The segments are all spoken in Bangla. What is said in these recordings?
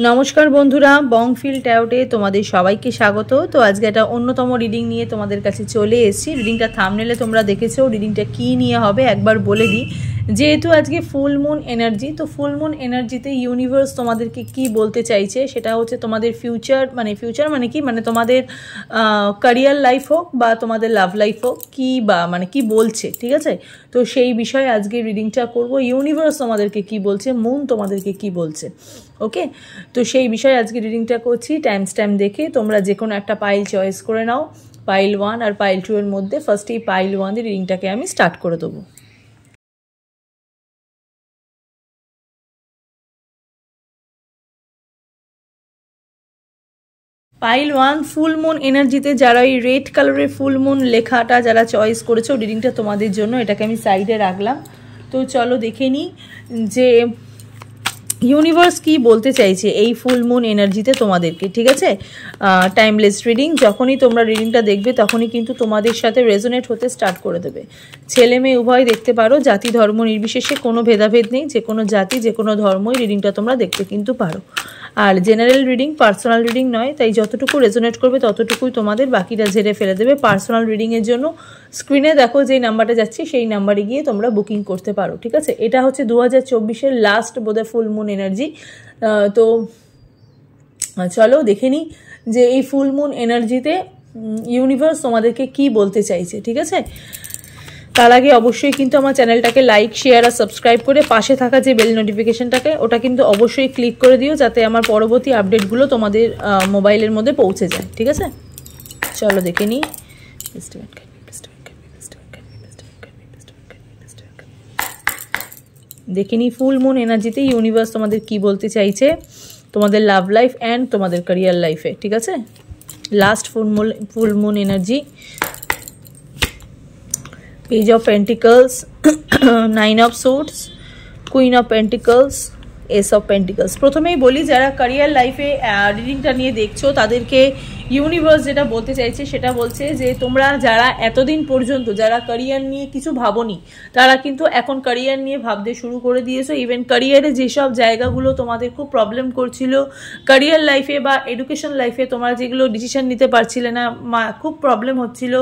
নমস্কার বন্ধুরা, বংফিল ট্যারোটে তোমাদের সবাইকে স্বাগত। তো আজকে একটা অন্যতম রিডিং নিয়ে তোমাদের কাছে চলে এসেছি। রিডিংটা থাম্বনেলে তোমরা দেখেছো। রিডিংটা কি নিয়ে হবে একবার বলে দিই। যেহেতু আজকে ফুল মুন এনার্জি, তো ফুল মুন এনার্জিতে ইউনিভার্স তোমাদেরকে কি বলতে চাইছে সেটা হচ্ছে তোমাদের ফিউচার মানে কি, মানে তোমাদের ক্যারিয়ার লাইফ হোক বা তোমাদের লাভ লাইফ হোক, কি বা মানে কি বলছে, ঠিক আছে। তো সেই বিষয়ে আজকে রিডিংটা করব। ইউনিভার্স তোমাদেরকে কি বলছে, মুন তোমাদেরকে কি বলছে, ওকে। তো সেই বিষয়ে আজকে রিডিংটা করছি। টাইম দেখে তোমরা যে কোনো একটা পাইল চয়েস করে নাও। পাইল 1 আর পাইল 2 এর মধ্যে ফার্স্ট এই পাইল 1 দিয়ে রিডিংটাকে আমি স্টার্ট করে দেবো। পাইল 1 ফুল মুন এনার্জিতে যারা এই রেড কালারের ফুল মুন লেখাটা যারা চয়েস করেছো, রিডিংটা তোমাদের জন্য। এটাকে আমি সাইডে রাখলাম। তো চলো দেখে নিই যে ইউনিভার্স কি বলতে চাইছে এই ফুল মুন এনার্জিতে তোমাদেরকে, ঠিক আছে। Timeless reading. যখনই তোমরা রিডিংটা দেখবে তখনই কিন্তু তোমাদের সাথে রেজোনেট হতে স্টার্ট করে দেবে। ছেলে মেয়ে উভয় দেখতে পারো, জাতি ধর্ম নির্বিশেষে কোনো ভেদাভেদ নেই। যে কোনো জাতি, যে কোনো ধর্মই রিডিংটা তোমরা দেখতে কিন্তু পারো। আর জেনারেল রিডিং, পার্সোনাল রিডিং নয়, তাই যতটুকু রেজোনেট করবে ততটুকুই তোমাদের, বাকিটা ঝেড়ে ফেলে দেবে। পার্সোনাল রিডিংয়ের জন্য স্ক্রিনে দেখো যেই নাম্বারটা যাচ্ছে সেই নাম্বারে গিয়ে তোমরা বুকিং করতে পারো, ঠিক আছে। এটা হচ্ছে 2024-এর লাস্ট বোধহয় ফুল মুন এনার্জি। তো চলো দেখে নিই যে এই ফুল মুন এনার্জিতে ইউনিভার্স তোমাদেরকে কি বলতে চাইছে, ঠিক আছে। তার আগে অবশ্যই কিন্তু আমার চ্যানেলটাকে লাইক, শেয়ার আর সাবস্ক্রাইব করে পাশে থাকা যে বেল নোটিফিকেশনটাকে ওটা কিন্তু অবশ্যই ক্লিক করে দিও, যাতে আমার পরবর্তী আপডেটগুলো তোমাদের মোবাইলের মধ্যে পৌঁছে যায়, ঠিক আছে। চলো দেখে নিই। দেখে নিই ফুল মুন এনার্জিতে ইউনিভার্স তোমাদের কি বলতে চাইছে তোমাদের লাভ লাইফ অ্যান্ড তোমাদের ক্যারিয়ার লাইফে, ঠিক আছে। Last full moon energy. Page of pentacles, 9 of swords, queen of pentacles, S of pentacles. প্রথমেই বলি, যারা ক্যারিয়ার লাইফে রিডিংটা নিয়ে দেখছো তাদেরকে ইউনিভার্স যেটা বলতে চাইছে সেটা বলছে যে তোমরা যারা এতদিন পর্যন্ত যারা ক্যারিয়ার নিয়ে কিছু ভাবনি, তারা কিন্তু এখন ক্যারিয়ার নিয়ে ভাবতে শুরু করে দিয়েছো। ইভেন ক্যারিয়ারে যেসব জায়গাগুলো তোমাদের খুব প্রবলেম করছিল ক্যারিয়ার লাইফে বা এডুকেশন লাইফে, তোমরা যেগুলো ডিসিশন নিতে পারছিলে না, খুব প্রবলেম হচ্ছিল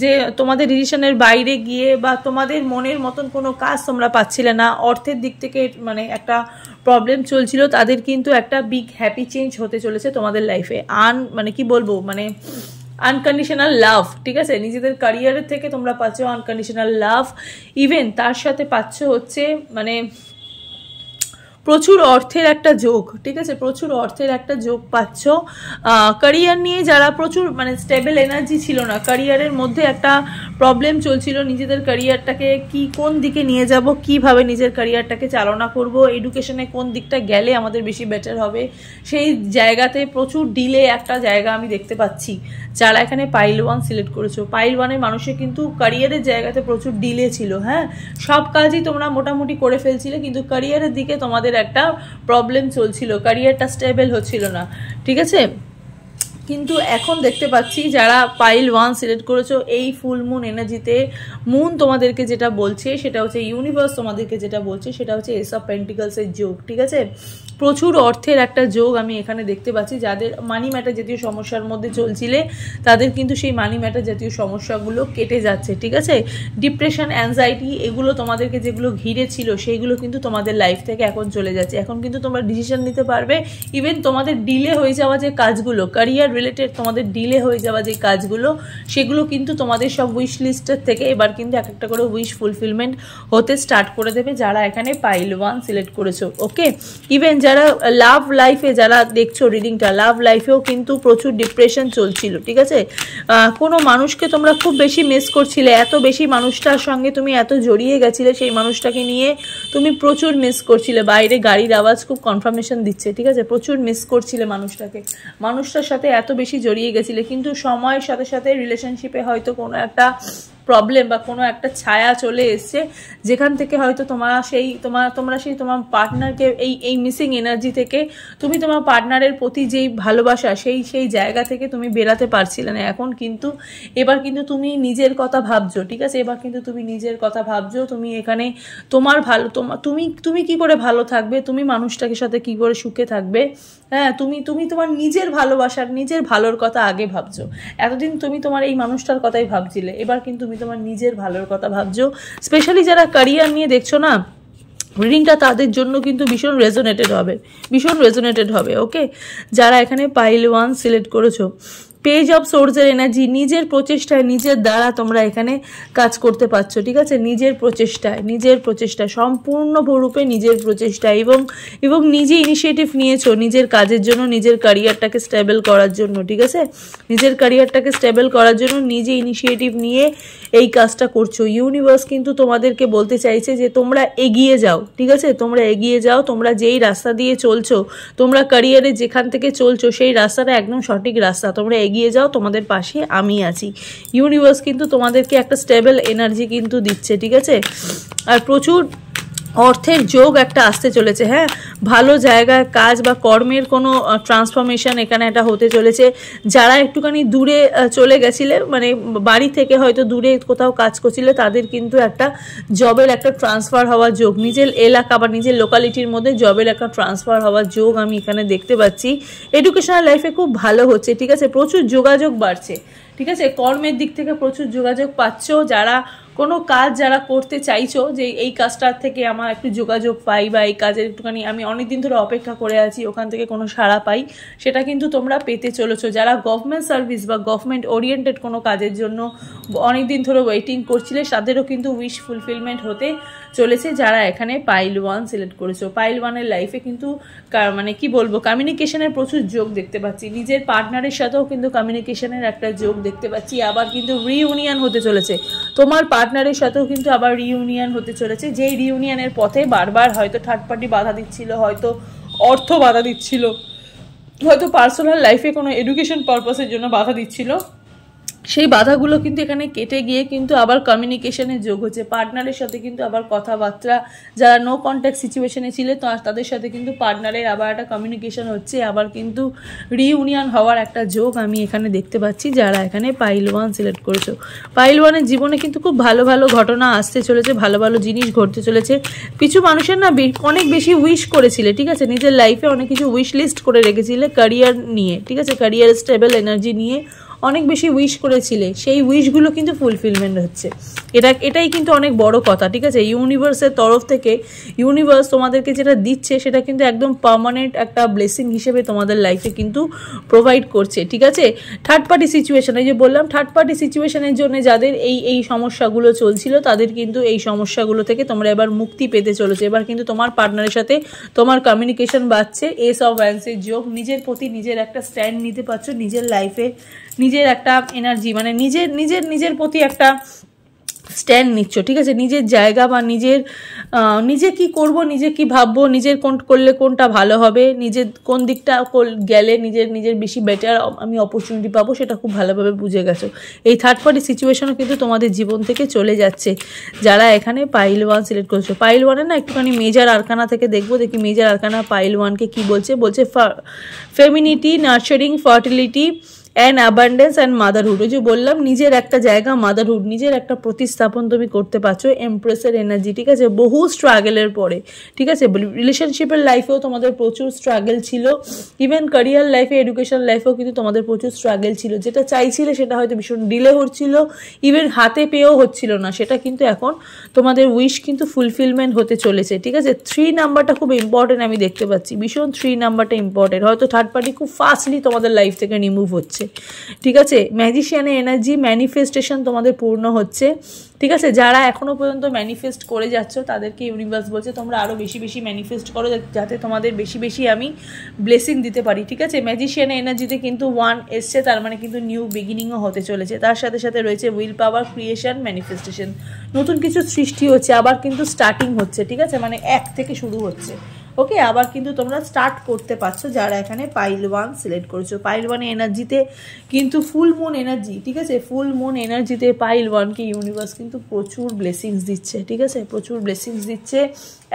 যে তোমাদের ডিসিশনের বাইরে গিয়ে বা তোমাদের মনের মতন কোনো কাজ তোমরা পাচ্ছিলে না, অর্থের দিক থেকে মানে একটা প্রবলেম চলছিল, তাদের কিন্তু একটা বিগ হ্যাপি চেঞ্জ হতে চলেছে তোমাদের লাইফে। মানে কি বলবো, মানে আনকন্ডিশনাল লাভ, ঠিক আছে। নিজেদের ক্যারিয়ারের থেকে তোমরা পাচ্ছ আনকন্ডিশনাল লাভ। ইভেন তার সাথে পাচ্ছ হচ্ছে মানে প্রচুর অর্থের একটা যোগ, ঠিক আছে। প্রচুর অর্থের একটা যোগ পাচ্ছ। ক্যারিয়ার নিয়ে যারা প্রচুর মানে স্টেবল এনার্জি ছিল না, ক্যারিয়ারের মধ্যে একটা প্রবলেম চলছিল, নিজেদের ক্যারিয়ারটাকে কোন দিকে নিয়ে যাব, কিভাবে নিজের ক্যারিয়ারটাকে চালনা করব, এডুকেশনে কোন দিকটা গেলে আমাদের বেশি বেটার হবে, সেই জায়গাতে প্রচুর ডিলে একটা জায়গা আমি দেখতে পাচ্ছি। যারা এখানে পাইল 1 সিলেক্ট করেছো, পাইল 1-এর মানুষের কিন্তু ক্যারিয়ারের জায়গাতে প্রচুর ডিলে ছিল। হ্যাঁ, সব কাজই তোমরা মোটামুটি করে ফেলছিলে, কিন্তু ক্যারিয়ারের দিকে তোমাদের একটা প্রবলেম চলছিল, ক্যারিয়ারটা স্টেবল হচ্ছিল না, ঠিক আছে। কিন্তু এখন দেখতে পাচ্ছি যারা পাইল 1 সিলেক্ট করেছো, এই ফুল মুন এনার্জিতে মুন তোমাদেরকে যেটা বলছে সেটা হচ্ছে, ইউনিভার্স তোমাদেরকে যেটা বলছে সেটা হচ্ছে এস অফ পেন্টিকলসের যোগ, ঠিক আছে। প্রচুর অর্থের একটা যোগ আমি এখানে দেখতে পাচ্ছি। যাদের মানি ম্যাটার জাতীয় সমস্যার মধ্যে চলছিলে তাদের কিন্তু সেই মানি ম্যাটার জাতীয় সমস্যাগুলো কেটে যাচ্ছে, ঠিক আছে। ডিপ্রেশন, অ্যাংজাইটি এগুলো তোমাদেরকে যেগুলো ঘিরে ছিল সেইগুলো কিন্তু তোমাদের লাইফ থেকে এখন চলে যাচ্ছে। এখন কিন্তু তোমরা ডিসিশন নিতে পারবে। ইভেন তোমাদের ডিলে হয়ে যাওয়া যে কাজগুলো, ক্যারিয়ার রিলেটেড তোমাদের ডিলে হয়ে যাওয়া যে কাজগুলো, সেগুলো কিন্তু তোমাদের সব উইশ লিস্টের থেকে এবার কিন্তু এক একটা করে উইশ ফুলফিলমেন্ট হতে স্টার্ট করে দেবে যারা এখানে পাইল 1 সিলেক্ট করেছো, ওকে। ইভেন যারা লাভ লাইফে যারা দেখছো রিডিংটা, লাভ লাইফেও কিন্তু প্রচুর ডিপ্রেশন চলছিল, ঠিক আছে। কোনো মানুষকে তোমরা খুব বেশি মিস করছিলে, এত বেশি মানুষটার সঙ্গে তুমি এত জড়িয়ে গেছিলে, সেই মানুষটাকে নিয়ে তুমি প্রচুর মিস করছিলে। বাইরে গাড়ির আওয়াজ খুব কনফার্মেশন দিচ্ছে, ঠিক আছে। প্রচুর মিস করছিলে মানুষটাকে, মানুষটার সাথে এত বেশি জড়িয়ে গেছিলে, কিন্তু সময়ের সাথে সাথে রিলেশনশিপে হয়তো কোনো একটা প্রবলেম বা কোনো একটা ছায়া চলে এসছে, যেখান থেকে হয়তো তোমার তোমার পার্টনারকে এই মিসিং এনার্জি থেকে তুমি তোমার পার্টনারের প্রতি যেই ভালোবাসা সেই জায়গা থেকে তুমি বেরাতে পারছিলে না। এখন কিন্তু এবার কিন্তু তুমি নিজের কথা ভাবছো, ঠিক আছে? এবার কিন্তু তুমি নিজের কথা ভাবছো, তুমি এখানে তোমার ভালো তুমি কি করে ভালো থাকবে, তুমি মানুষটাকে সাথে কি করে সুখে থাকবে, হ্যাঁ, তুমি তোমার নিজের ভালোবাসার নিজের ভালোর কথা আগে ভাবছো। এতদিন তুমি তোমার এই মানুষটার কথাই ভাবছিলে, এবার কিন্তু তুমি তোমার নিজের ভালোর কথা ভাবছো। স্পেশালি যারা ক্যারিয়ার নিয়ে দেখছো না, রিডিংটা তাদের জন্য কিন্তু ভীষণ রেজোনেটেড হবে। ওকে, যারা এখানে পাইল 1 সিলেক্ট করেছো, পেজ অফ সোর্সের এনার্জি, নিজের প্রচেষ্টায় নিজের দ্বারা তোমরা এখানে কাজ করতে পারছো, ঠিক আছে? নিজের প্রচেষ্টায় সম্পূর্ণরূপে নিজের প্রচেষ্টায় এবং নিজে ইনিশিয়েটিভ নিয়েছো নিজের কাজের জন্য, নিজের ক্যারিয়ারটাকে স্টেবল করার জন্য, ঠিক আছে? নিজের ক্যারিয়ারটাকে স্টেবল করার জন্য নিজে ইনিশিয়েটিভ নিয়ে এই কাজটা করছো। ইউনিভার্স কিন্তু তোমাদেরকে বলতে চাইছে যে তোমরা এগিয়ে যাও, ঠিক আছে? তোমরা এগিয়ে যাও, তোমরা যেই রাস্তা দিয়ে চলছো, তোমরা ক্যারিয়ারে যেখান থেকে চলছো সেই রাস্তাটা একদম সঠিক রাস্তা, তোমরা এগিয়ে যাও, তোমাদের পাশে আমি আছি। ইউনিভার্স কিন্তু তোমাদেরকে একটা স্টেবল এনার্জি কিন্তু দিচ্ছে, ঠিক আছে? আর প্রচুর অর্থের যোগ একটা আসতে চলেছে, হ্যাঁ, ভালো জায়গায় কাজ বা কর্মের কোনো ট্রান্সফরমেশন এখানে একটা হতে চলেছে। যারা একটুখানি দূরে চলে গেছিলে, মানে বাড়ি থেকে হয়তো দূরে কোথাও কাজ করছিলে, তাদের কিন্তু একটা জবের একটা ট্রান্সফার হওয়ার যোগ, নিজের এলাকা বা নিজের লোকালিটির মধ্যে জবের একটা ট্রান্সফার হওয়ার যোগ আমি এখানে দেখতে পাচ্ছি। এডুকেশনাল লাইফে খুব ভালো হচ্ছে, ঠিক আছে? প্রচুর যোগাযোগ বাড়ছে, ঠিক আছে? কর্মের দিক থেকে প্রচুর যোগাযোগ পাচ্ছ। যারা কোনো কাজ যারা করতে চাইছো যে এই কাজটার থেকে আমার একটু যোগাযোগ পাই বা এই কাজের একটুখানি আমি অনেকদিন ধরে অপেক্ষা করে আছি, ওখান থেকে কোনো সাড়া পাই, সেটা কিন্তু তোমরা পেতে চলেছো। যারা গভর্নমেন্ট সার্ভিস বা গভর্নমেন্ট ওরিয়েন্টেড কোনো কাজের জন্য অনেকদিন ধরে ওয়েটিং করছিলে, তাদেরও কিন্তু উইশ ফুলফিলমেন্ট হতে চলেছে। যারা এখানে পাইল 1 সিলেক্ট করেছো, পাইল 1-এর লাইফে কিন্তু মানে কি বলবো, কমিউনিকেশনের প্রচুর যোগ দেখতে পাচ্ছি। নিজের পার্টনারের সাথেও কিন্তু কমিউনিকেশনের একটা যোগ দেখতে পাচ্ছি। আবার কিন্তু রিইউনিয়ন হতে চলেছে, তোমার পার্টনারের সাথেও কিন্তু আবার রিইউনিয়ন হতে চলেছে। যেই রিইউনিয়নের পথে বারবার হয়তো থার্ড পার্টি বাধা দিচ্ছিল, হয়তো অর্থ বাধা দিচ্ছিল, হয়তো পার্সোনাল লাইফে কোনো এডুকেশন পারপাসের জন্য বাধা দিচ্ছিল, সেই বাধাগুলো কিন্তু এখানে কেটে গিয়ে কিন্তু আবার কমিউনিকেশনের যোগ হচ্ছে। পার্টনারের সাথে কিন্তু আবার কথাবার্তা, যারা নো কন্ট্যাক্ট সিচুয়েশনে ছিল তাদের সাথে কিন্তু পার্টনারের আবার একটা কমিউনিকেশন হচ্ছে, আবার কিন্তু রিইউনিয়ন হওয়ার একটা যোগ আমি এখানে দেখতে পাচ্ছি। যারা এখানে পাইল 1 সিলেক্ট করেছো, পাইল 1-এর জীবনে কিন্তু খুব ভালো ভালো ঘটনা আসতে চলেছে, ভালো ভালো জিনিস ঘটতে চলেছে। কিছু মানুষের না অনেক বেশি উইশ করেছিলে, ঠিক আছে? নিজের লাইফে অনেক কিছু উইশ লিস্ট করে রেখেছিলে ক্যারিয়ার নিয়ে, ঠিক আছে? ক্যারিয়ার স্টেবল এনার্জি নিয়ে অনেক বেশি উইশ করেছিলে, সেই উইশগুলো কিন্তু ফুলফিলমেন্ট হচ্ছে। এটাই কিন্তু অনেক বড় কথা, ঠিক আছে? ইউনিভার্সের তরফ থেকে ইউনিভার্স তোমাদেরকে যেটা দিচ্ছে সেটা কিন্তু একদম পার্মানেন্ট একটা ব্লেসিং হিসেবে তোমাদের লাইফে কিন্তু প্রোভাইড করছে, ঠিক আছে? থার্ড পার্টি সিচুয়েশন, এই যে বললাম থার্ড পার্টি সিচুয়েশনের জন্য যাদের এই সমস্যাগুলো চলছিল, তাদের কিন্তু এই সমস্যাগুলো থেকে তোমরা এবার মুক্তি পেতে চলেছে। এবার কিন্তু তোমার পার্টনারের সাথে তোমার কমিউনিকেশন বাড়ছে, এস অফ ওয়ান্সের যোগ, নিজের প্রতি নিজের একটা স্ট্যান্ড নিতে পারছো, নিজের লাইফে নিজের একটা এনার্জি, মানে নিজের প্রতি একটা স্ট্যান্ড নিচ্ছ, ঠিক আছে? নিজের জায়গা বা নিজে কি করব, নিজে কি ভাববো, নিজের করলে কোনটা ভালো হবে, নিজের কোন দিকটা গেলে নিজের বেশি বেটার আমি অপরচুনিটি পাবো, সেটা খুব ভালোভাবে বুঝে গেছো। এই থার্ড পার্টি সিচুয়েশনও কিন্তু তোমাদের জীবন থেকে চলে যাচ্ছে। যারা এখানে পাইল 1 সিলেক্ট করছো, পাইল 1-এর না একটুখানি মেজর আরকানা থেকে দেখি মেজর আরকানা পাইল 1-কে কি বলছে। Femininity, nurturing, fertility and abundance and motherhood. ওই যে বললাম নিজের একটা জায়গা, মাদারহুড, নিজের একটা প্রতিস্থাপন তুমি করতে পারছো। এমপ্রেসের এনার্জি, ঠিক আছে? বহু স্ট্রাগলের পরে, ঠিক আছে? রিলেশনশিপের লাইফেও তোমাদের প্রচুর স্ট্রাগল ছিল, ইভেন ক্যারিয়ার লাইফে, এডুকেশন লাইফেও কিন্তু তোমাদের প্রচুর স্ট্রাগল ছিল। যেটা চাইছিলে সেটা হয়তো ভীষণ ডিলে হচ্ছিল, ইভেন হাতে পেয়েও হচ্ছিল না, সেটা কিন্তু এখন তোমাদের উইশ কিন্তু ফুলফিলমেন্ট হতে চলেছে, ঠিক আছে? 3 নাম্বারটা খুব ইম্পর্টেন্ট আমি দেখতে পাচ্ছি, ভীষণ 3 নাম্বারটা ইম্পর্টেন্ট। হয়তো থার্ড পার্টি খুব ফাস্টলি তোমাদের লাইফ থেকে রিমুভ হচ্ছে, ঠিক আছে? ম্যাজিশিয়ানের এনার্জি, ম্যানিফেস্টেশন তোমাদের পূর্ণ হচ্ছে, ঠিক আছে? যারা এখনো পর্যন্ত ম্যানিফেস্ট করে যাচ্ছ তাদেরকে ইউনিভার্স বলছে তোমরা আরো বেশি বেশি ম্যানিফেস্ট করো, যাতে তোমাদের বেশি বেশি আমি ব্লেসিং দিতে পারি, ঠিক আছে? ম্যাজিশিয়ানের এনার্জিতে কিন্তু 1 এসছে, তার মানে কিন্তু নিউ বিগিনিংও হতে চলেছে। তার সাথে সাথে রয়েছে উইল পাওয়ার, ক্রিয়েশন, ম্যানিফেস্টেশন, নতুন কিছু সৃষ্টি হচ্ছে, আবার কিন্তু স্টার্টিং হচ্ছে, ঠিক আছে? মানে 1 থেকে শুরু হচ্ছে। ওকে, আবার কিন্তু তোমরা স্টার্ট করতে পারছো যারা এখানে পাইল 1 সিলেক্ট করেছো। পাইল 1 এনার্জিতে কিন্তু ফুল মুন এনার্জি, ঠিক আছে, ফুল মুন এনার্জিতে পাইল 1কে ইউনিভার্স কিন্তু প্রচুর ব্লেসিংস দিচ্ছে, ঠিক আছে, প্রচুর ব্লেসিংস দিচ্ছে।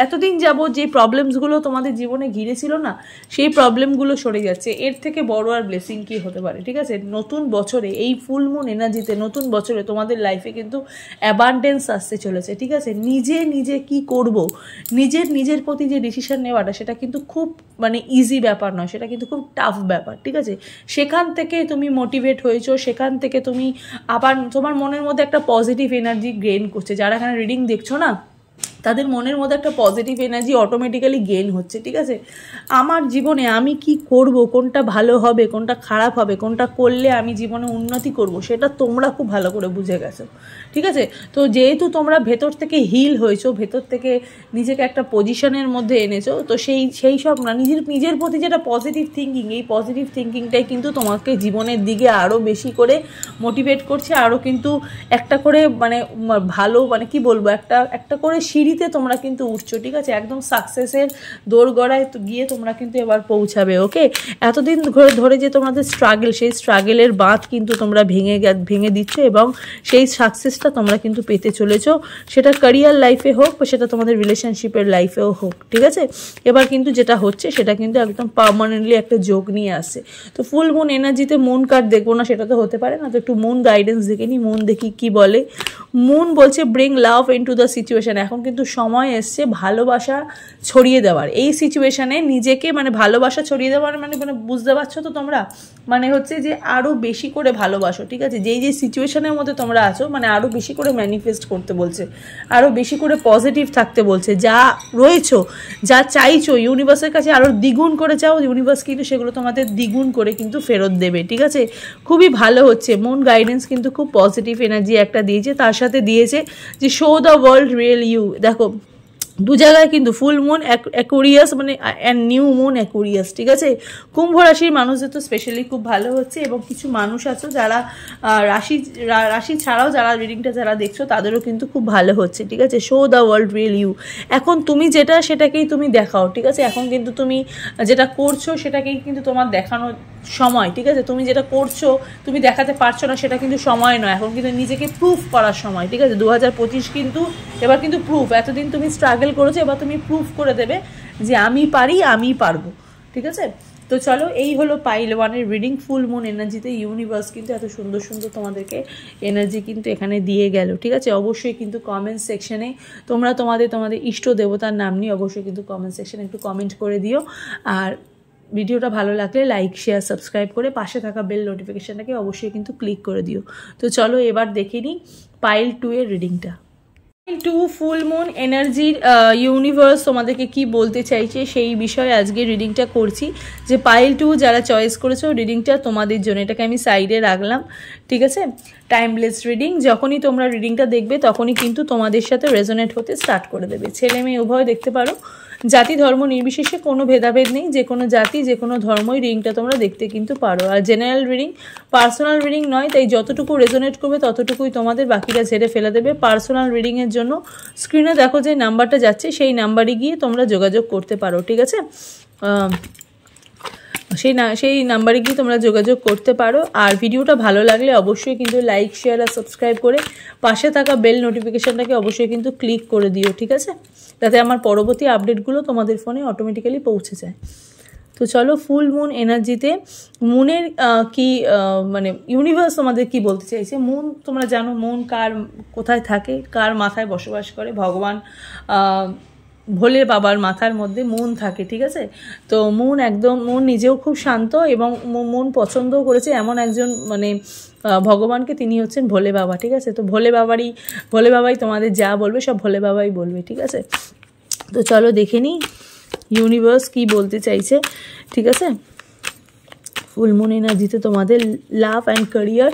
এতদিন যাবত যে প্রবলেমসগুলো তোমাদের জীবনে ঘিরেছিল না, সেই প্রবলেমগুলো সরে যাচ্ছে। এর থেকে বড় আর ব্লেসিং কি হতে পারে, ঠিক আছে। নতুন বছরে এই ফুল মুন এনার্জিতে নতুন বছরে তোমাদের লাইফে কিন্তু অ্যাবান্ডেন্স আসতে চলেছে, ঠিক আছে। নিজে কি করব, নিজের প্রতি যে ডিসিশন নেওয়াটা, সেটা কিন্তু খুব মানে ইজি ব্যাপার নয়, সেটা কিন্তু খুব টাফ ব্যাপার, ঠিক আছে। সেখান থেকে তুমি মোটিভেট হয়েছো, সেখান থেকে তুমি আবার তোমার মনের মধ্যে একটা পজিটিভ এনার্জি গেইন করছে। যারা এখানে রিডিং দেখছো না, তাদের মনের মধ্যে একটা পজিটিভ এনার্জি অটোমেটিক্যালি গেইন হচ্ছে, ঠিক আছে। আমার জীবনে আমি কি করব, কোনটা ভালো হবে, কোনটা খারাপ হবে, কোনটা করলে আমি জীবনে উন্নতি করব, সেটা তোমরা খুব ভালো করে বুঝে গেছো, ঠিক আছে। তো যেহেতু তোমরা ভেতর থেকে হিল হয়েছো, ভেতর থেকে নিজেকে একটা পজিশনের মধ্যে এনেছো, তো সেই সব না, নিজের প্রতি যেটা পজিটিভ থিঙ্কিং, এই পজিটিভ থিঙ্কিংটাই কিন্তু তোমাকে জীবনের দিকে আরও বেশি করে মোটিভেট করছে, আরও কিন্তু একটা করে মানে ভালো মানে কি বলবো, একটা করে সিঁড়িতে তোমরা কিন্তু উঠছো, ঠিক আছে। একদম সাকসেসের দোরগড়ায় গিয়ে তোমরা কিন্তু এবার পৌঁছাবে, ওকে। এতদিন ধরে যে তোমাদের স্ট্রাগল, সেই স্ট্রাগলের বাঁধ কিন্তু তোমরা ভেঙে দিচ্ছ এবং সেই সাকসেসটা তোমরা কিন্তু পেতে চলেছো, সেটা ক্যারিয়ার লাইফে হোক বা সেটা তোমাদের রিলেশনশিপের লাইফেও হোক, ঠিক আছে। এবার কিন্তু যেটা হচ্ছে সেটা কিন্তু একদম পার্মানেন্টলি একটা যোগ নিয়ে আসছে। তো ফুল মুন এনার্জিতে মুন কার্ড দেখবো না, সেটা তো হতে পারে না, তো একটু মুন গাইডেন্স দেখে নি। মুন দেখি কি বলে। মুন বলছে bring love into the situation. এখন কিন্তু সময় এসছে ভালোবাসা ছড়িয়ে দেওয়ার। এই সিচুয়েশনে নিজেকে মানে ভালোবাসা ছড়িয়ে দেওয়ার মানে বুঝতে পারছো তো তোমরা, মানে হচ্ছে যে আরও বেশি করে ভালোবাসো, ঠিক আছে। যে সিচুয়েশনের মধ্যে তোমরা আছো, মানে আরও বেশি করে ম্যানিফেস্ট করতে বলছে, আরও বেশি করে পজিটিভ থাকতে বলছে। যা রয়েছো, যা চাইছো, ইউনিভার্সের কাছে আরও দ্বিগুণ করে চাও, ইউনিভার্স কিন্তু সেগুলো তোমাদের দ্বিগুণ করে কিন্তু ফেরত দেবে, ঠিক আছে। খুবই ভালো হচ্ছে। মুন গাইডেন্স কিন্তু খুব পজিটিভ এনার্জি একটা দিয়েছে, তার সাথে দিয়েছে যে show the world real you. দেখো দু জায়গায় কিন্তু ফুল মুন অ্যাকুরিয়াস মানে অ্যান্ড নিউ মুন অ্যাকুরিয়াস, ঠিক আছে। কুম্ভ রাশির মানুষদের তো স্পেশালি খুব ভালো হচ্ছে, এবং কিছু মানুষ আছো যারা রাশি ছাড়াও যারা রিডিংটা যারা দেখছো তাদেরও কিন্তু খুব ভালো হচ্ছে, ঠিক আছে। Show the world real you. এখন তুমি যেটা সেটাকেই তুমি দেখাও, ঠিক আছে। এখন কিন্তু তুমি যেটা করছো সেটাকেই কিন্তু তোমার দেখানোর সময়, ঠিক আছে। তুমি যেটা করছো তুমি দেখাতে পারছো না, সেটা কিন্তু সময় নয়, এখন কিন্তু নিজেকে প্রুফ করার সময়, ঠিক আছে। 2025 কিন্তু এবার কিন্তু প্রুফ। এতদিন তুমি স্ট্রাগল করেছো, এবার তুমি প্রুফ করে দেবে যে আমি পারি, আমি পারবো, ঠিক আছে। তো চলো, এই হলো পাইল 1-এর রিডিং। ফুল মুন এনার্জিতে ইউনিভার্স কিন্তু এত সুন্দর সুন্দর তোমাদেরকে এনার্জি কিন্তু এখানে দিয়ে গেল, ঠিক আছে। অবশ্যই কিন্তু কমেন্ট সেকশনে তোমরা তোমাদের ইষ্ট দেবতার নাম নিয়ে অবশ্যই কিন্তু কমেন্ট সেকশনে একটু কমেন্ট করে দিও। আর ভিডিওটা ভালো লাগলে লাইক শেয়ার সাবস্ক্রাইব করে পাশে থাকা বেল নোটিফিকেশানটাকে অবশ্যই কিন্তু ক্লিক করে দিও। তো চলো এবার দেখে নিই পাইল 2-এর রিডিংটা। পাইল 2 ফুল মুন এনার্জির ইউনিভার্স তোমাদেরকে কি বলতে চাইছে সেই বিষয়ে আজকে রিডিংটা করছি। যে পাইল 2 যারা চয়েস করেছো, রিডিংটা তোমাদের জন্য। এটাকে আমি সাইডে রাখলাম, ঠিক আছে। Timeless reading. যখনই তোমরা রিডিংটা দেখবে তখনই কিন্তু তোমাদের সাথে রেজোনেট হতে স্টার্ট করে দেবে। ছেলে মেয়ে উভয় দেখতে পারো, জাতি ধর্ম নির্বিশেষে কোনো ভেদাভেদ নেই, যে কোনো জাতি যে কোনো ধর্মই রিডিংটা তোমরা দেখতে কিন্তু পারো। আর জেনারেল রিডিং, পার্সোনাল রিডিং নয়, তাই যতটুকু রেজোনেট করবে ততটুকুই তোমাদের, বাকিটা ঝেড়ে ফেলে দেবে। পার্সোনাল রিডিংয়ের জন্য স্ক্রিনে দেখো যে নাম্বারটা যাচ্ছে, সেই নাম্বারে গিয়ে তোমরা যোগাযোগ করতে পারো, ঠিক আছে। সেই নাম্বারে গিয়ে তোমরা যোগাযোগ করতে পারো। আর ভিডিওটা ভালো লাগলে অবশ্যই কিন্তু লাইক শেয়ার আর সাবস্ক্রাইব করে পাশে থাকা বেল নোটিফিকেশানটাকে অবশ্যই কিন্তু ক্লিক করে দিও, ঠিক আছে, যাতে আমার পরবর্তী আপডেটগুলো তোমাদের ফোনে অটোমেটিক্যালি পৌঁছে যায়। তো চলো, ফুল মুন এনার্জিতে মুনের কি মানে ইউনিভার্স তোমাদের কি বলতে চাইছে। মুন তোমরা জানো মুন কোথায় থাকে, কার মাথায় বসবাস করে। ভগবান ভোলে বাবার মাথার মধ্যে মুন থাকে, ঠিক আছে। তো মুন নিজেও খুব শান্ত, এবং মুন পছন্দও করেছে এমন একজন মানে ভগবানকে, তিনি হচ্ছেন ভোলে বাবা, ঠিক আছে। তো ভোলে বাবাই তোমাদের যা বলবে সব ভোলে বাবাই বলবে, ঠিক আছে। তো চলো দেখে নিই ইউনিভার্স কি বলতে চাইছে, ঠিক আছে। ফুল মুন এনার্জিতে তোমাদের লাভ অ্যান্ড ক্যারিয়ার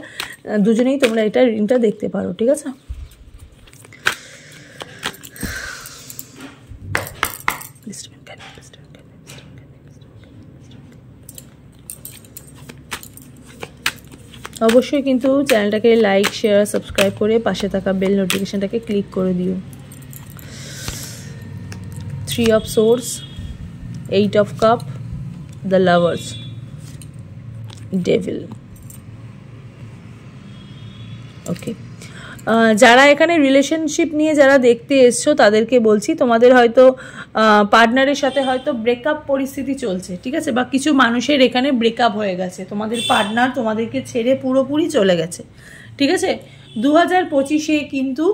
দুজনেই তোমরা এটা রিডিংটা দেখতে পারো, ঠিক আছে। অবশ্যই কিন্তু চ্যানেলটাকে লাইক শেয়ার সাবস্ক্রাইব করে পাশে থাকা বেল নোটিফিকেশনটাকে ক্লিক করে দিও। 3 of Swords, eight of cup, the lovers, devil. Okay, যারা এখানে রিলেশনশিপ নিয়ে যারা দেখতে এসছো তাদেরকে বলছি তোমাদের হয়তো পার্টনারের সাথে হয়তো ব্রেকআপ পরিস্থিতি চলছে, ঠিক আছে, বা কিছু মানুষের এখানে ব্রেকআপ হয়ে গেছে, তোমাদের পার্টনার তোমাদেরকে ছেড়ে পুরোপুরি চলে গেছে, ঠিক আছে। 2025-এ কিন্তু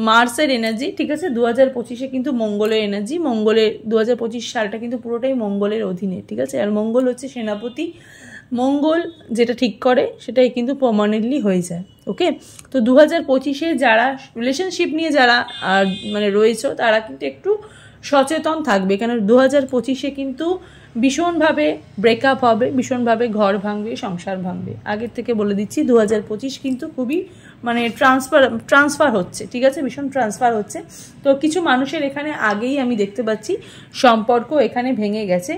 মার্সের এনার্জি, ঠিক আছে, 2025-এ কিন্তু মঙ্গলের এনার্জি, মঙ্গলের 2025 সালটা কিন্তু পুরোটাই মঙ্গলের অধীনে, ঠিক আছে। আর মঙ্গল হচ্ছে সেনাপতি, মঙ্গল যেটা ঠিক করে সেটাই কিন্তু পার্মানেন্টলি হয়ে যায়। ওকে, তো 2025-এ যারা রিলেশনশিপ নিয়ে যারা মানে রয়েছে তারা কিন্তু একটু সচেতন থাকবে, কেন 2025-এ কিন্তু ভীষণভাবে ব্রেকআপ হবে, ভীষণভাবে ঘর ভাঙবে, সংসার ভাঙবে। আগের থেকে বলে দিচ্ছি 2025 কিন্তু খুবই মানে ট্রান্সফার হচ্ছে, ঠিক আছে, ভীষণ ট্রান্সফার হচ্ছে। তো কিছু মানুষের এখানে আগেই আমি দেখতে পাচ্ছি সম্পর্ক এখানে ভেঙে গেছে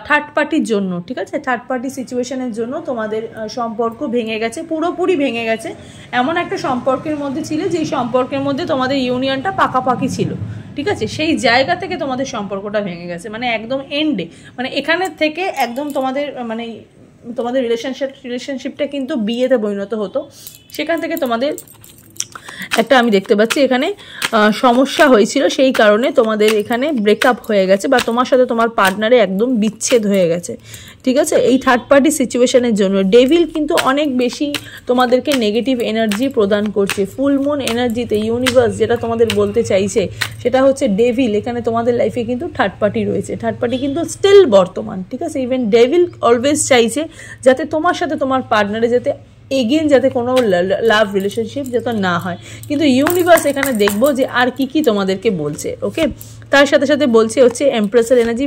থার্ড পার্টির জন্য, ঠিক আছে, থার্ড পার্টি সিচুয়েশনের জন্য তোমাদের সম্পর্ক ভেঙে গেছে, পুরোপুরি ভেঙে গেছে। এমন একটা সম্পর্কের মধ্যে ছিল যেই সম্পর্কের মধ্যে তোমাদের ইউনিয়নটা পাকাপাকি ছিল, ঠিক আছে, সেই জায়গা থেকে তোমাদের সম্পর্কটা ভেঙে গেছে, মানে একদম এন্ডে, মানে এখানের থেকে একদম তোমাদের রিলেশনশিপটা কিন্তু বিয়েতে পরিণত হতো, সেখান থেকে তোমাদের একটা আমি দেখতে পাচ্ছি এখানে সমস্যা হয়েছিল, সেই কারণে তোমাদের এখানে ব্রেকআপ হয়ে গেছে বা তোমার সাথে তোমার পার্টনারে একদম বিচ্ছেদ হয়ে গেছে, ঠিক আছে, এই থার্ড পার্টি সিচুয়েশনের জন্য। ডেভিল কিন্তু অনেক বেশি তোমাদেরকে নেগেটিভ এনার্জি প্রদান করছে। ফুল মুন এনার্জিতে ইউনিভার্স যেটা তোমাদের বলতে চাইছে সেটা হচ্ছে ডেভিল এখানে তোমাদের লাইফে কিন্তু থার্ড পার্টি রয়েছে, থার্ড পার্টি কিন্তু স্টিল বর্তমান, ঠিক আছে। ইভেন ডেভিল অলওয়েজ চাইছে যাতে তোমার সাথে তোমার পার্টনারে যাতে এগেন যাতে কোনো লাভ রিলেশনশিপ যাতে না হয়, কিন্তু ইউনিভার্স এখানে দেখবো যে আর কি তোমাদেরকে বলছে। ওকে, তার সাথে সাথে বলছে হচ্ছে এমপ্রেসের এনার্জি,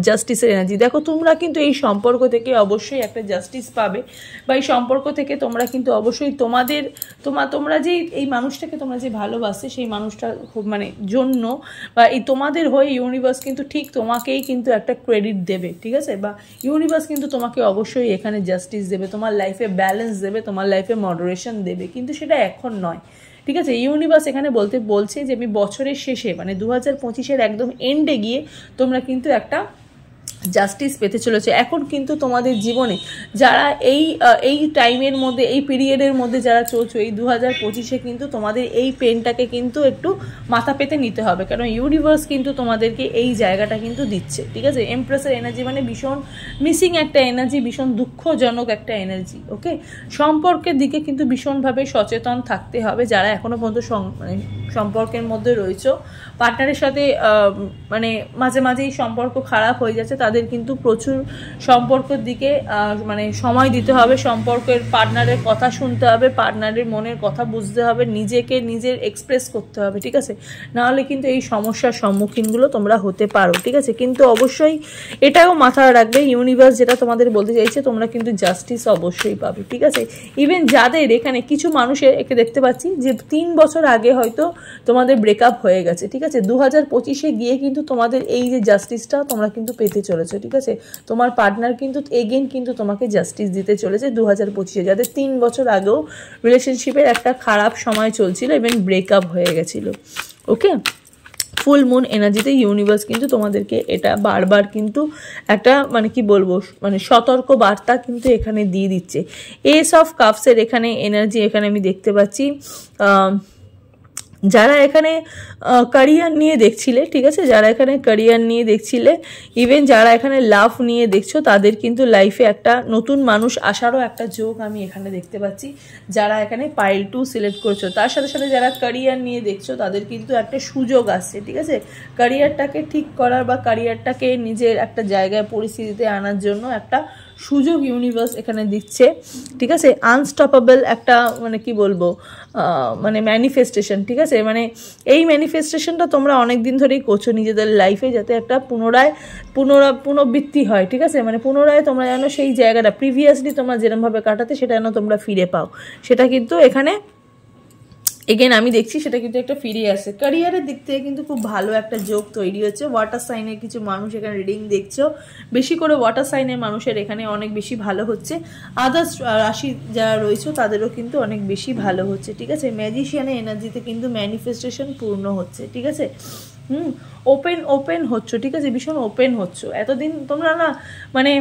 জাস্টিসের এনার্জি। দেখো তোমরা কিন্তু এই সম্পর্ক থেকে অবশ্যই একটা জাস্টিস পাবে, বা এই সম্পর্ক থেকে তোমরা কিন্তু অবশ্যই তোমরা যে এই মানুষটাকে তোমরা যে ভালোবাসে সেই মানুষটা মানে জন্য বা এই তোমাদের হয়ে ইউনিভার্স কিন্তু ঠিক তোমাকেই কিন্তু একটা ক্রেডিট দেবে, ঠিক আছে, বা ইউনিভার্স কিন্তু তোমাকে অবশ্যই এখানে জাস্টিস দেবে, তোমার লাইফে ব্যালেন্স দেবে, তোমার লাইফে মডারেশন দেবে, কিন্তু সেটা এখন নয়, ঠিক আছে। ইউনিভার্স এখানে বলছে যে আমি বছরের শেষে মানে 2025-এর একদম এন্ডে গিয়ে তোমরা কিন্তু একটা জাস্টিস পেতে চলেছে। এখন কিন্তু তোমাদের জীবনে যারা এই টাইমের মধ্যে এই পিরিয়ডের মধ্যে যারা চলছো এই 2025-এ কিন্তু তোমাদের এই পেনটাকে কিন্তু একটু মাথা পেতে নিতে হবে, কারণ ইউনিভার্স কিন্তু তোমাদেরকে এই জায়গাটা কিন্তু দিচ্ছে, ঠিক আছে। এমপ্রেসের এনার্জি মানে ভীষণ মিসিং একটা এনার্জি, ভীষণ দুঃখজনক একটা এনার্জি। ওকে, সম্পর্কের দিকে কিন্তু ভীষণভাবে সচেতন থাকতে হবে যারা এখনো পর্যন্ত মানে সম্পর্কের মধ্যে রয়েছে, পার্টনারের সাথে মানে মাঝে মাঝেই সম্পর্ক খারাপ হয়ে যাচ্ছে, তাদের কিন্তু প্রচুর সম্পর্কের দিকে মানে সময় দিতে হবে, সম্পর্কের পার্টনারের কথা শুনতে হবে, পার্টনারের মনের কথা বুঝতে হবে, নিজের এক্সপ্রেস করতে হবে, ঠিক আছে, নাহলে কিন্তু এই সমস্যার সম্মুখীনগুলো তোমরা হতে পারো, ঠিক আছে। কিন্তু অবশ্যই এটাও মাথায় রাখবে ইউনিভার্স যেটা তোমাদের বলতে চাইছে, তোমরা কিন্তু জাস্টিস অবশ্যই পাবে, ঠিক আছে। ইভেন যাদের এখানে কিছু মানুষের একে দেখতে পাচ্ছি যে 3 বছর আগে হয়তো তোমাদের ব্রেকআপ হয়ে গেছে, ঠিক আছে, 2025-এ গিয়ে কিন্তু তোমাদের এই যে জাস্টিসটা তোমরা কিন্তু পেতে চলেছো, ঠিক আছে। তোমার পার্টনার কিন্তু এগেন কিন্তু তোমাকে জাস্টিস দিতে চলেছে 2025-এ, যাদের 3 বছর আগেও রিলেশনশিপের একটা খারাপ সময় চলছিল, ইভেন ব্রেকআপ হয়ে গেছিল। ওকে, ফুল মুন এনার্জিতে ইউনিভার্স কিন্তু তোমাদেরকে এটা বারবার কিন্তু একটা মানে কি বলবো মানে সতর্ক বার্তা কিন্তু এখানে দিয়ে দিচ্ছে। এস অফ কাপসের এখানে এনার্জি এখানে আমি দেখতে পাচ্ছি যারা এখানে ক্যারিয়ার নিয়ে দেখছিলে, ঠিক আছে, যারা এখানে ক্যারিয়ার নিয়ে দেখছিলে, ইভেন যারা এখানে লাভ নিয়ে দেখছো তাদের কিন্তু লাইফে একটা নতুন মানুষ আসারও একটা যোগ আমি এখানে দেখতে পাচ্ছি। যারা এখানে পাইল 2 সিলেক্ট করছো তার সাথে সাথে যারা ক্যারিয়ার নিয়ে দেখছো তাদের কিন্তু একটা সুযোগ আসছে, ঠিক আছে, ক্যারিয়ারটাকে ঠিক করার বা ক্যারিয়ারটাকে নিজের একটা জায়গায় পরিস্থিতিতে আনার জন্য একটা সুযোগ ইউনিভার্স এখানে দিচ্ছে, ঠিক আছে। আনস্টপেবল একটা মানে কি বলবো মানে ম্যানিফেস্টেশন, ঠিক আছে, মানে এই ম্যানিফেস্টেশনটা তোমরা অনেক দিন ধরেই করছো নিজেদের লাইফে, যাতে একটা পুনরাবৃত্তি হয়, ঠিক আছে, মানে পুনরায় তোমরা যেন সেই জায়গাটা প্রিভিয়াসলি তোমরা যেরকমভাবে কাটাতে সেটা যেন তোমরা ফিরে পাও, সেটা কিন্তু এখানে এগেন আমি দেখছি সেটা কিন্তু একটা ফিরে আসে। ক্যারিয়ারের দিক থেকে কিন্তু খুব ভালো একটা যোগ তৈরি হচ্ছে। ওয়াটার সাইনের কিছু মানুষ এখানে রিডিং দেখছো, বেশি করে ওয়াটার সাইনের মানুষের এখানে অনেক বেশি ভালো হচ্ছে। আদার্স রাশি যারা রয়েছে তাদেরও কিন্তু অনেক বেশি ভালো হচ্ছে, ঠিক আছে। ম্যাজিশিয়ানের এনার্জিতে কিন্তু ম্যানিফেস্টেশন পূর্ণ হচ্ছে, ঠিক আছে। ওপেন ওপেন হচ্ছ, ঠিক আছে, ভীষণ ওপেন হচ্ছ। এতদিন তোমরা না মানে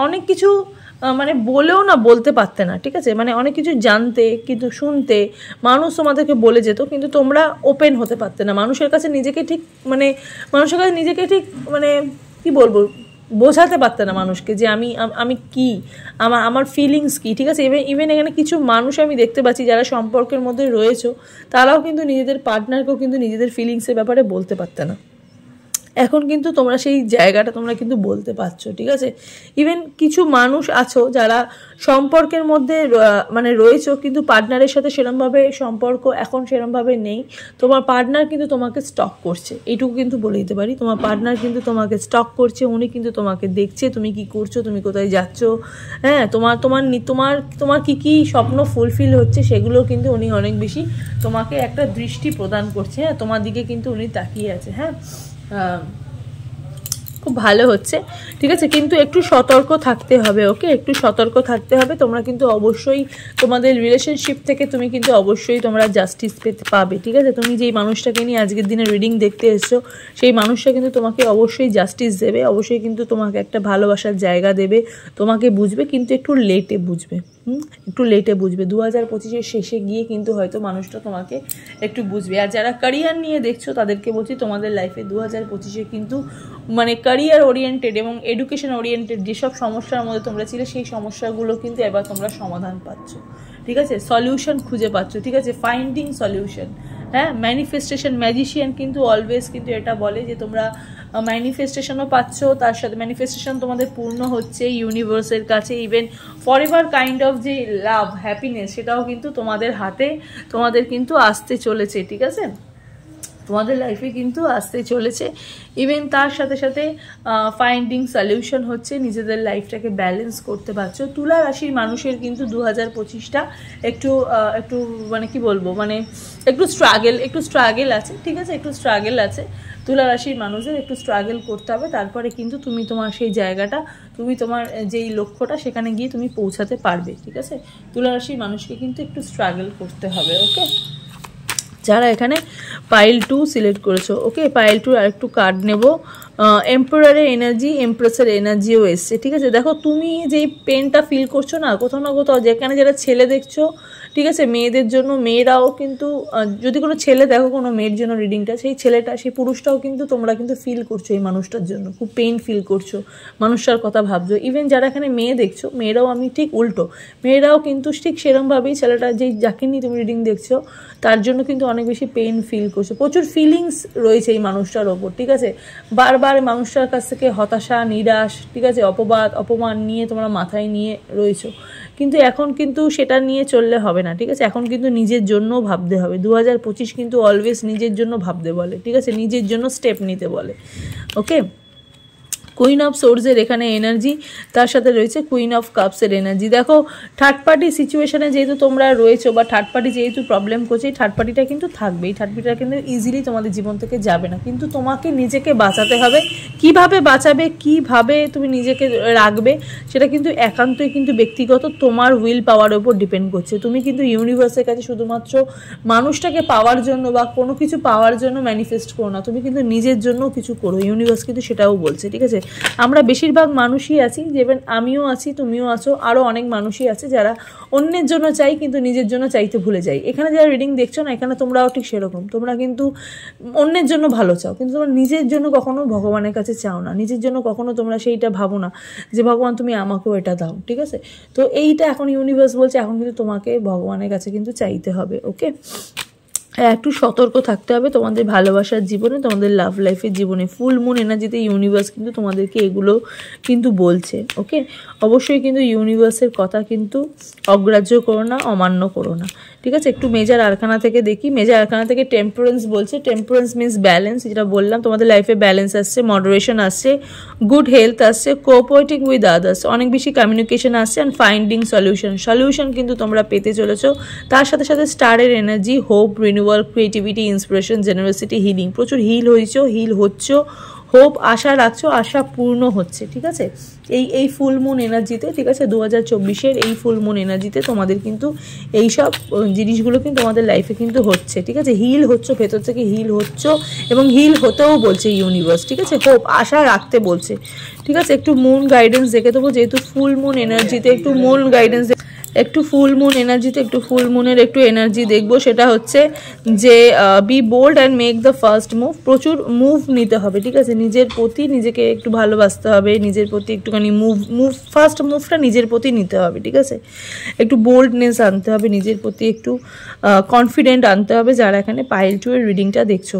অনেক কিছু মানে বলেও না বলতে পারতে না, ঠিক আছে, মানে অনেক কিছু জানতে কিন্তু শুনতে মানুষ তোমাদেরকে বলে যেত, কিন্তু তোমরা ওপেন হতে পারতে না মানুষের কাছে নিজেকে, ঠিক মানে মানুষের কাছে নিজেকে ঠিক মানে কি বলবো, বোঝাতে পারতে না মানুষকে যে আমি কি, আমার ফিলিংস কি, ঠিক আছে। ইভেন এখানে কিছু মানুষ আমি দেখতে পাচ্ছি যারা সম্পর্কের মধ্যে রয়েছে, তারাও কিন্তু নিজেদের পার্টনারকেও কিন্তু নিজেদের ফিলিংসের ব্যাপারে বলতে পারতে না। এখন কিন্তু তোমরা সেই জায়গাটা তোমরা কিন্তু বলতে পারছো, ঠিক আছে। ইভেন কিছু মানুষ আছো যারা সম্পর্কের মধ্যে মানে রয়েছো, কিন্তু পার্টনারের সাথে সেরমভাবে সম্পর্ক এখন সেরমভাবে নেই। তোমার পার্টনার কিন্তু তোমাকে স্টক করছে, এইটুকু কিন্তু বলে দিতে পারি। তোমার পার্টনার কিন্তু তোমাকে স্টক করছে, উনি কিন্তু তোমাকে দেখছে তুমি কি করছো, তুমি কোথায় যাচ্ছ, হ্যাঁ, তোমার তোমার তোমার তোমার কী কী স্বপ্ন ফুলফিল হচ্ছে সেগুলো কিন্তু উনি অনেক বেশি তোমাকে একটা দৃষ্টি প্রদান করছে, হ্যাঁ, তোমার দিকে কিন্তু উনি তাকিয়ে আছে, হ্যাঁ, খুব ভালো হচ্ছে, ঠিক আছে। কিন্তু একটু সতর্ক থাকতে হবে, ওকে, একটু সতর্ক থাকতে হবে। তোমরা কিন্তু অবশ্যই তোমাদের রিলেশনশিপ থেকে তুমি কিন্তু অবশ্যই তোমরা জাস্টিস পাবে, ঠিক আছে। তুমি যেই মানুষটাকে নিয়ে আজকের দিনে রিডিং দেখতে এসছো, সেই মানুষটা কিন্তু তোমাকে অবশ্যই জাস্টিস দেবে, অবশ্যই কিন্তু তোমাকে একটা ভালোবাসার জায়গা দেবে, তোমাকে বুঝবে, কিন্তু একটু লেটে বুঝবে, একটু লেটে বুঝবে। 2025-এর শেষে গিয়ে কিন্তু হয়তো মানুষটা তোমাকে একটু বুঝবে। আর যারা ক্যারিয়ার নিয়ে দেখছো তাদেরকে বলছি, তোমাদের লাইফে 2025-এ কিন্তু মানে ক্যারিয়ার ওরিয়েন্টেড এবং এডুকেশন ওরিয়েন্টেড যেসব সমস্যার মধ্যে তোমরা ছিলে, সেই সমস্যাগুলো কিন্তু এবার তোমরা সমাধান পাচ্ছ, ঠিক আছে, সলিউশন খুঁজে পাচ্ছ, ঠিক আছে, ফাইন্ডিং সলিউশন, হ্যাঁ। ম্যানিফেস্টেশন ম্যাজিশিয়ান কিন্তু অলওয়েজ কিন্তু এটা বলে যে তোমরা ম্যানিফেস্টেশনও পাচ্ছ, তার সাথে ম্যানিফেস্টেশন তোমাদের পূর্ণ হচ্ছে ইউনিভার্সের কাছে। ইভেন ফরএভার কাইন্ড অফ যে লাভ হ্যাপিনেস, সেটাও কিন্তু তোমাদের হাতে তোমাদের কিন্তু আসতে চলেছে, ঠিক আছে, তোমাদের লাইফে কিন্তু আসতে চলেছে। ইভেন তার সাথে সাথে ফাইন্ডিং সলিউশন হচ্ছে, নিজেদের লাইফটাকে ব্যালেন্স করতে পারছো। তুলা রাশির মানুষের কিন্তু 2025টা একটু একটু মানে কি বলবো, মানে একটু স্ট্রাগেল আছে, ঠিক আছে, একটু স্ট্রাগেল আছে। তুলা রাশির মানুষদের একটু স্ট্রাগল করতে হবে, তারপরে কিন্তু তুমি তোমার সেই জায়গাটা, তুমি তোমার যেই লক্ষ্যটা সেখানে গিয়ে তুমি পৌঁছাতে পারবে, ঠিক আছে। তুলা রাশির মানুষকে কিন্তু একটু স্ট্রাগল করতে হবে, ওকে। যারা এখানে পাইল 2 সিলেক্ট করেছো, ওকে, পাইল 2 আর একটু কার্ড নেব। এম্পারারের এনার্জি, এমপ্রেসের এনার্জিও এসছে, ঠিক আছে। দেখো তুমি যেই পেনটা ফিল করছো না কোথাও না কোথাও, যেখানে যারা ছেলে দেখছো, ঠিক আছে, মেয়েদের জন্য, মেয়েরাও কিন্তু যদি কোনো ছেলে দেখো কোনো মেয়ের জন্য রিডিংটা, সেই ছেলেটা সেই পুরুষটাও কিন্তু তোমরা কিন্তু ফিল করছো এই মানুষটার জন্য, খুব পেইন ফিল করছো, মানুষটার কথা ভাবছো। ইভেন যারা এখানে মেয়ে দেখছো, মেয়েরাও আমি ঠিক উল্টো, মেয়েরাও কিন্তু ঠিক সেরমভাবেই ছেলেটা যাকে নিয়ে তুমি রিডিং দেখছো তার জন্য কিন্তু অনেক বেশি পেইন ফিল করছো, প্রচুর ফিলিংস রয়েছে এই মানুষটার ওপর, ঠিক আছে। বারবার মানুষটার কাছ থেকে হতাশা, নিরাশ, ঠিক আছে, অপমান নিয়ে তোমরা মাথায় নিয়ে রয়েছো, কিন্তু এখন কিন্তু সেটা নিয়ে চললে হবে না, ঠিক আছে। এখন কিন্তু নিজের জন্য ভাবতে হবে। 2025 কিন্তু অলওয়েজ নিজের জন্য ভাবতে বলে, ঠিক আছে, নিজের জন্য স্টেপ নিতে বলে, ওকে। কুইন অফ সোর্সের এখানে এনার্জি, তার সাথে রয়েছে কুইন অফ কাপসের এনার্জি। দেখো থার্ড পার্টি সিচুয়েশনে যেহেতু তোমরা রয়েছো, বা থার্ড পার্টি যেহেতু প্রবলেম করছে, এই থার্ড পার্টিটা কিন্তু থাকবেই, থার্ড পার্টিটা কিন্তু ইজিলি তোমাদের জীবন থেকে যাবে না, কিন্তু তোমাকে নিজেকে বাঁচাতে হবে। কিভাবে বাঁচাবে, কিভাবে তুমি নিজেকে রাখবে, সেটা কিন্তু একান্তই কিন্তু ব্যক্তিগত, তোমার উইল পাওয়ার ওপর ডিপেন্ড করছে। তুমি কিন্তু ইউনিভার্সের কাছে শুধুমাত্র মানুষটাকে পাওয়ার জন্য বা কোনো কিছু পাওয়ার জন্য ম্যানিফেস্ট করো না, তুমি কিন্তু নিজের জন্য কিছু করো, ইউনিভার্স কিন্তু সেটাও বলছে, ঠিক আছে। আমরা বেশিরভাগ মানুষই আছি, যেমন আমিও আছি, তুমিও আছো, আরও অনেক মানুষই আছে যারা অন্যের জন্য চাই কিন্তু নিজের জন্য চাইতে ভুলে যাই। এখানে যারা রিডিং দেখছো না, এখানে তোমরাও ঠিক সেরকম, তোমরা কিন্তু অন্যের জন্য ভালো চাও, কিন্তু তোমরা নিজের জন্য কখনো ভগবানের কাছে চাও না, নিজের জন্য কখনো তোমরা সেইটা ভাবো না যে ভগবান তুমি আমাকেও এটা দাও, ঠিক আছে। তো এইটা এখন ইউনিভার্স বলছে, এখন কিন্তু তোমাকে ভগবানের কাছে কিন্তু চাইতে হবে, ওকে। একটু সতর্ক থাকতে হবে তোমাদের ভালোবাসার জীবনে, তোমাদের লাভ লাইফের জীবনে। ফুল মুন এনার্জিতে ইউনিভার্স কিন্তু তোমাদেরকে এগুলো কিন্তু বলছে, ওকে। অবশ্যই কিন্তু ইউনিভার্সের কথা কিন্তু অগ্রাহ্য করো না, অমান্য করো না, ঠিক আছে। একটু মেজার আরকানা থেকে দেখি। মেজার আরকানা থেকে টেম্পারেন্স বলছে, টেম্পারেন্স মিনস ব্যালেন্স, যেটা বললাম তোমাদের লাইফে ব্যালেন্স আসছে, মডারেশন আসছে, গুড হেলথ আসছে, কোঅপারেটিং উইথ আদার্স, অনেক বেশি কমিউনিকেশন আসছে, অ্যান্ড ফাইন্ডিং সলিউশন কিন্তু তোমরা পেতে চলেছো। তার সাথে সাথে স্টারের energy, hope, renewal, creativity, inspiration, generosity, healing, প্রচুর হিল হচ্ছ, হোপ আশা রাখছো, আশা পূর্ণ হচ্ছে, ঠিক আছে। এই ফুল মুন এনার্জিতে, ঠিক আছে, 2024-এর এই ফুল মুন এনার্জিতে তোমাদের কিন্তু এই সব জিনিসগুলো কিন্তু তোমাদের লাইফে কিন্তু হচ্ছে, ঠিক আছে। হিল হচ্ছে, ভেতর থেকে হিল হচ্ছে এবং হিল হতেও বলছে ইউনিভার্স, ঠিক আছে। হোপ আশা রাখতে বলছে, ঠিক আছে। একটু মুন গাইডেন্স দেখে দেবো, যেহেতু ফুল মুন এনার্জিতে একটু মুন গাইডেন্স, একটু ফুল মুন এনার্জিতে একটু ফুল মুনের একটু এনার্জি দেখবো। সেটা হচ্ছে যে be bold and make the first move. প্রচুর মুভ নিতে হবে, ঠিক আছে। নিজের প্রতি নিজেকে একটু ভালোবাসতে হবে, নিজের প্রতি একটুখানি ফার্স্ট মুভটা নিজের প্রতি নিতে হবে, ঠিক আছে। একটু বোল্ডনেস আনতে হবে নিজের প্রতি, একটু কনফিডেন্ট আনতে হবে যারা এখানে পাইল 2 এর রিডিংটা দেখছো।